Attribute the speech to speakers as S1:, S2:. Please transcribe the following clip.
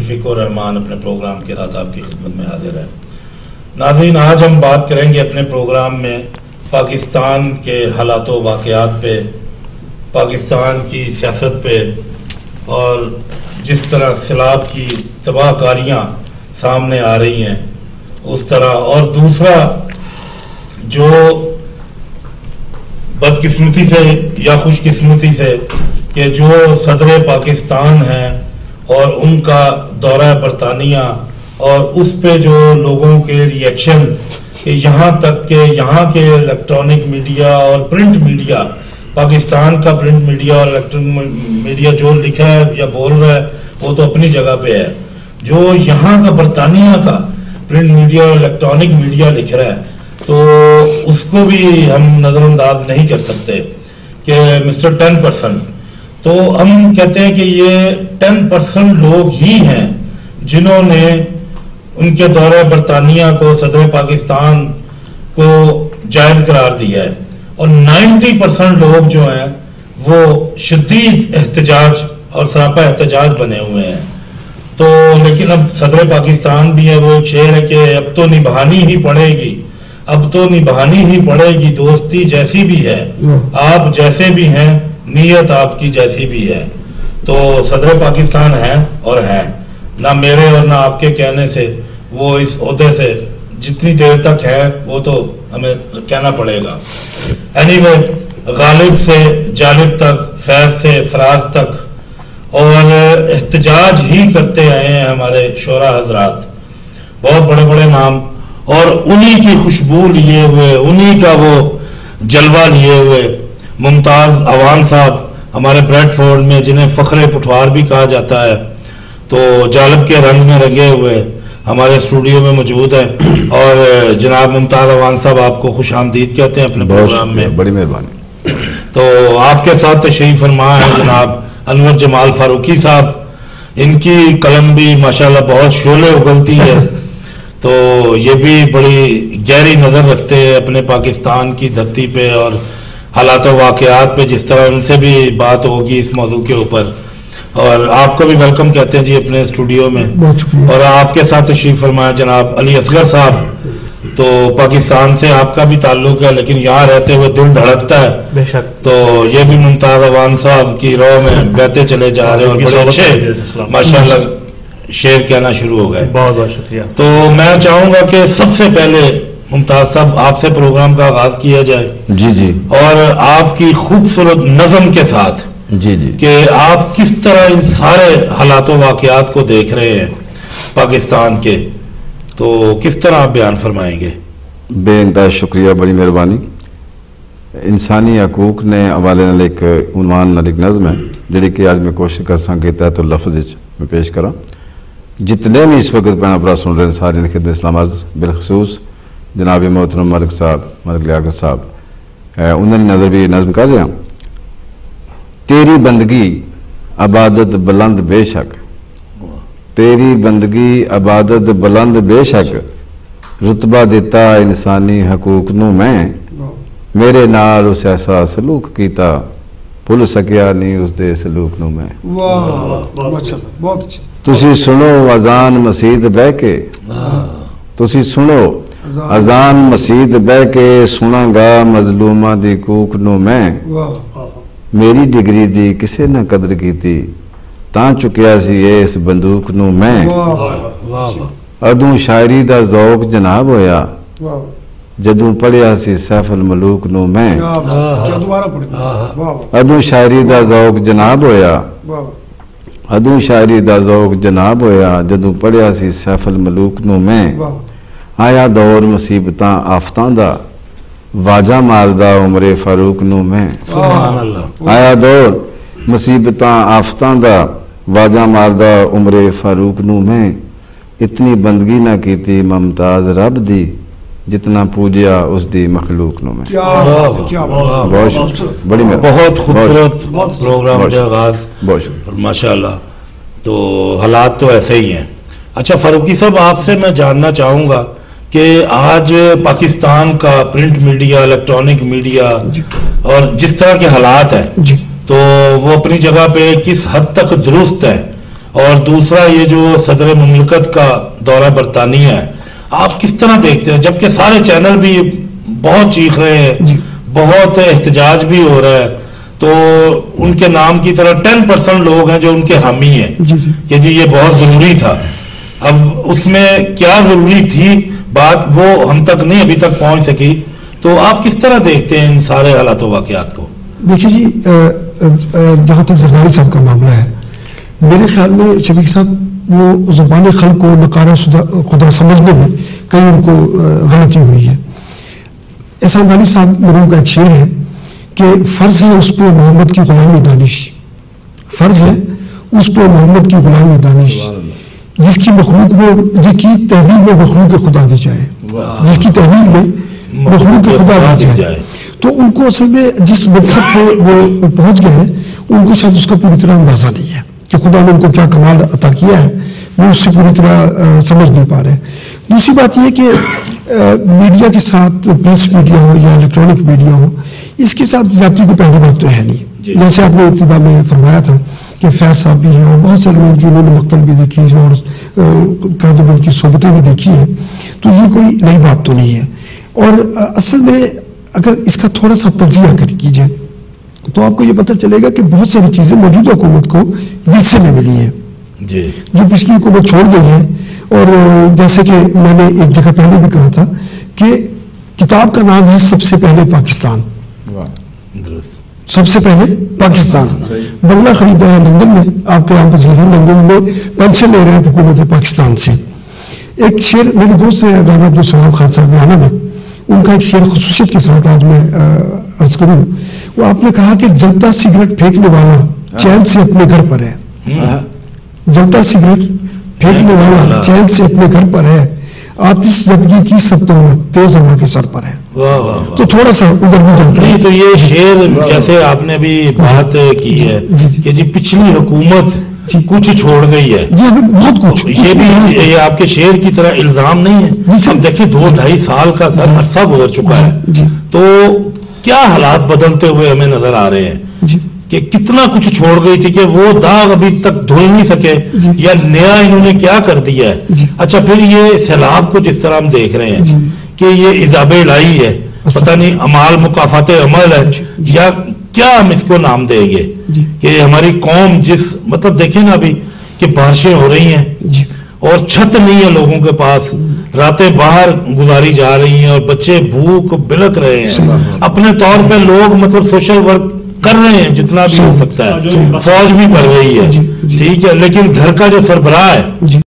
S1: मुशफिक और रहमान अपने प्रोग्राम के साथ आपकी खिदमत में हाजिर है। नाज़रीन, आज हम बात करेंगे अपने प्रोग्राम में पाकिस्तान के हालात व वाक़यात पे, पाकिस्तान की सियासत पे और जिस तरह सैलाब की तबाहकारियाँ सामने आ रही हैं उस तरह, और दूसरा जो बदकिस्मती से या खुशकिस्मती से कि जो सदर पाकिस्तान हैं और उनका दौरा बरतानिया और उस पे जो लोगों के रिएक्शन, कि यहाँ तक कि यहाँ के इलेक्ट्रॉनिक मीडिया और प्रिंट मीडिया, पाकिस्तान का प्रिंट मीडिया और इलेक्ट्रॉनिक मीडिया जो लिखा है या बोल रहा है वो तो अपनी जगह पे है, जो यहाँ का बरतानिया का प्रिंट मीडिया और इलेक्ट्रॉनिक मीडिया लिख रहा है तो उसको भी हम नजरअंदाज नहीं कर सकते कि मिस्टर 10%। तो हम कहते हैं कि ये 10% लोग ही हैं जिन्होंने उनके दौरे बरतानिया को, सदर पाकिस्तान को जायज करार दिया है, और 90% लोग जो हैं वो शदीद एहतजाज और सरापा एहतजाज बने हुए हैं। तो लेकिन अब सदर पाकिस्तान भी है, वो एक शेर है कि अब तो निभानी ही पड़ेगी, अब तो निभानी ही पड़ेगी, दोस्ती जैसी भी है, आप जैसे भी हैं, नीयत आपकी जैसी भी है। तो सदर पाकिस्तान है और है, ना मेरे और ना आपके कहने से वो इस ओहदे से जितनी देर तक है वो तो हमें कहना पड़ेगा। एनीवे, गालिब से जालिब तक, फैज से फराज तक, और एहतजाज ही करते आए हैं हमारे शोरा हजरात, बहुत बड़े बड़े नाम, और उन्हीं की खुशबू लिए हुए, उन्हीं का वो जलवा लिए हुए मुमताज अवान साहब हमारे ब्रेडफोर्ड में, जिन्हें फखरे पुठवार भी कहा जाता है, तो जालिब के रंग में रंगे हुए हमारे स्टूडियो में मौजूद है। और जनाब मुमताज अवान साहब, आपको खुश आमदीद कहते हैं अपने प्रोग्राम में।
S2: बड़ी मेहरबानी।
S1: तो आपके साथ तशरीफ फरमा है जनाब अनवर जमाल फारूकी साहब, इनकी कलम भी माशाल्लाह बहुत शोले उगलती है, तो ये भी बड़ी गहरी नजर रखते हैं अपने पाकिस्तान की धरती पे और हालात व वाक़यात पे, जिस तरह उनसे भी बात होगी इस मौजू के ऊपर। और आपको भी वेलकम कहते हैं जी अपने स्टूडियो में। और आपके साथ तशरीफ फरमाया जनाब अली असगर साहब, तो पाकिस्तान से आपका भी ताल्लुक है लेकिन यहाँ रहते हुए दिल धड़कता है बेशक, तो ये भी मुमताज अवान साहब की राह में बहते चले जा रहे हैं और बड़े अच्छे माशाल्लाह शेर कहना शुरू हो गए।
S3: बहुत बहुत शुक्रिया।
S1: तो मैं चाहूंगा कि सबसे पहले मुमताज साहब आपसे प्रोग्राम का आगाज किया जाए।
S2: जी जी।
S1: और आपकी खूबसूरत नज़म के साथ
S2: जी जी
S1: कि आप किस तरह इन सारे हालातों वाक़यात को देख रहे हैं पाकिस्तान के, तो किस तरह आप बयान फरमाएंगे?
S2: बेइंतहा शुक्रिया, बड़ी मेहरबानी। इंसानी हकूक ने हवाले नाल एक उनवान नाल एक नज़म है जिहड़ी कि आज मैं कोशिश करसा कि तहत लफ्ज़ में पेश करा। जितने भी इस वक्त भैन भरा सुन रहे हैं सारे ने खिदमत इस्लाम अर्ज़, बिलखसूस जनाब मोहतरम मलिक साहब, मलिक लियाकत साहब, उन्होंने नजर भी नज़म कर रहे हैं। तेरी बंदगी अबादत बुलंद बेशक, तेरी बंदगी अबादत बुलंद बेशक, रुतबा दिता इंसानी हकूक नूं मैं, मेरे नाल उस ऐसा सलूक कीता, भुल सकिया नहीं उसदे सलूक नूं मैं।
S4: बहुत अच्छा।
S2: तुसी सुनो अजान मसीद बह के, तुसी सुनो अजान मसीद बह के, सुनागा मजलूमा दी कूक नूं मैं, मेरी डिग्री दी किसे न कदर कीती, तां चुकिया सी इस बंदूक नूं मैं, अदू शायरी दा ज़ौक जनाब होया, जदू पढ़िया सी सैफुल मलूक नूं मैं, अदू शायरी दा ज़ौक जनाब होया, अदू शायरी दा ज़ौक जनाब होया, जदू पढ़िया सी सैफुल मलूक नूं मैं, आया दौर मुसीबतां आफतां दा, वाजा मारदा उमरे फारूक नूं मैं, आया दौर मुसीबतां आफतां दा, वाजा मारदा उमरे फारूक नूं मैं, इतनी बंदगी ना कीती मुमताज रब दी, जितना पूजिया उसदी मखलूक नूं मैं। बड़ी
S1: बहुत खूबसूरत प्रोग्राम का आगाज,
S2: बहुत
S1: माशाल्लाह। तो हालात तो ऐसे ही हैं। अच्छा फारूकी साहब, आपसे मैं जानना चाहूंगा कि आज पाकिस्तान का प्रिंट मीडिया, इलेक्ट्रॉनिक मीडिया और जिस तरह के हालात हैं, तो वो अपनी जगह पे किस हद तक दुरुस्त है اور دوسرا یہ جو صدر مملکت کا دورہ برطانیہ ہے، آپ کس طرح دیکھتے ہیں؟ جبکہ سارے چینل بھی بہت چیخ رہے ہیں، بہت احتجاج بھی ہو رہا ہے، تو ان کے نام کی طرح 10% لوگ ہیں جو ان کے حامی ہیں کہ جی یہ بہت ضروری تھا. اب اس میں کیا ضروری تھی بات، وہ ہم تک نہیں ابھی تک پہنچ سکی. تو آپ کس طرح دیکھتے ہیں ان سارے حالات و واقعات کو؟
S4: دیکھیے جی، جہاں تک زرداری صاحب کا معاملہ ہے، میرے خیال میں شفیق صاحب وہ زبان خلق کو نکارہ خدا سمجھنے میں کہیں ان کو غلطی ہوئی ہے. احسان دانی صاحب مرحوم کا ایک شعر ہے کہ فرض ہے اس پہ محمد کی غلامی دانش، فرض ہے اس پہ محمد کی غلامی دانش، جس کی مخلوق میں، جس کی تحویل میں مخلوق خدا دی جائے، جس کی تحویل میں مخلوق خدا دی جائے. تو ان کو اصل میں جس مقصد پہ وہ پہنچ گئے ہیں، ان کو شاید اس کا پوری طرح اندازہ نہیں ہے کہ خدا نے ان کو کیا کمال عطا کیا ہے، وہ اس سے پوری طرح سمجھ نہیں پا رہے. دوسری بات یہ کہ میڈیا کے ساتھ، پریس میڈیا ہو یا الیکٹرانک میڈیا ہو، اس کے ساتھ ذاتی کو پہلی بات تو ہے نہیں. جیسے آپ نے ابتدا میں فرمایا تھا کہ فیض صاحب بھی ہیں اور بہت سارے لوگ جنہوں نے مقتل بھی دیکھی اور قائد کی صحبتیں بھی دیکھی ہیں، تو یہ کوئی نئی بات تو نہیں ہے. اور اصل میں اگر اس کا تھوڑا سا تجزیہ کیجیے تو آپ کو یہ پتہ چلے گا کہ بہت ساری چیزیں موجودہ حکومت کو ورثے میں ملی ہیں جو پچھلی حکومت چھوڑ گئی ہے. اور جیسے کہ میں نے ایک جگہ پہلے بھی کہا تھا کہ کتاب کا نام ہے سب سے پہلے پاکستان، سب سے پہلے پاکستان. بنگلہ خریدا ہے لندن میں، آپ کے یہاں پر لندن میں پینشن لے رہے ہیں حکومت پاکستان سے. ایک شعر میرے دوست ہیں رانا عبدالسلام خان صاحب گانا میں، ان کا ایک شعر خصوصیت کے ساتھ آج میں عرض کروں. وہ آپ نے کہا کہ جلتا سگریٹ پھینکنے والا چین سے اپنے گھر پر ہے، جلتا سگریٹ پھینکنے والا چین سے اپنے گھر پر ہے، آتش زدگی کی سب تہمت تیز ہوا کے سر پر ہے. تو تھوڑا سا ادھر بھی جاتا ہے.
S1: تو یہ شعر جیسے آپ نے بھی بات کی ہے کہ جی پچھلی حکومت کچھ چھوڑ گئی ہے،
S4: بہت کچھ.
S1: یہ بھی یہ آپ کے شعر کی طرح الزام نہیں ہے. اب دیکھیے 2-2.5 سال کا عرصہ گزر چکا ہے، تو کیا حالات بدلتے ہوئے ہمیں نظر آ رہے ہیں کہ کتنا کچھ چھوڑ گئی تھی کہ وہ داغ ابھی تک دھل نہیں سکے، یا نیا انہوں نے کیا کر دیا ہے. اچھا پھر یہ سیلاب کو جس طرح ہم دیکھ رہے ہیں کہ یہ عذاب الہی ہے، پتہ نہیں امال مکافات عمل ہے یا کیا ہم اس کو نام دیں گے، کہ ہماری قوم جس مطلب دیکھیں نا ابھی کہ بارشیں ہو رہی ہیں اور چھت نہیں ہے لوگوں کے پاس، راتیں باہر گزاری جا رہی ہیں اور بچے بھوک بلک رہے ہیں. اپنے طور پہ لوگ مطلب سوشل ورک کر رہے ہیں جتنا بھی ہو سکتا ہے، فوج بھی کر رہی ہے، ٹھیک ہے، لیکن گھر کا جو سربراہ ہے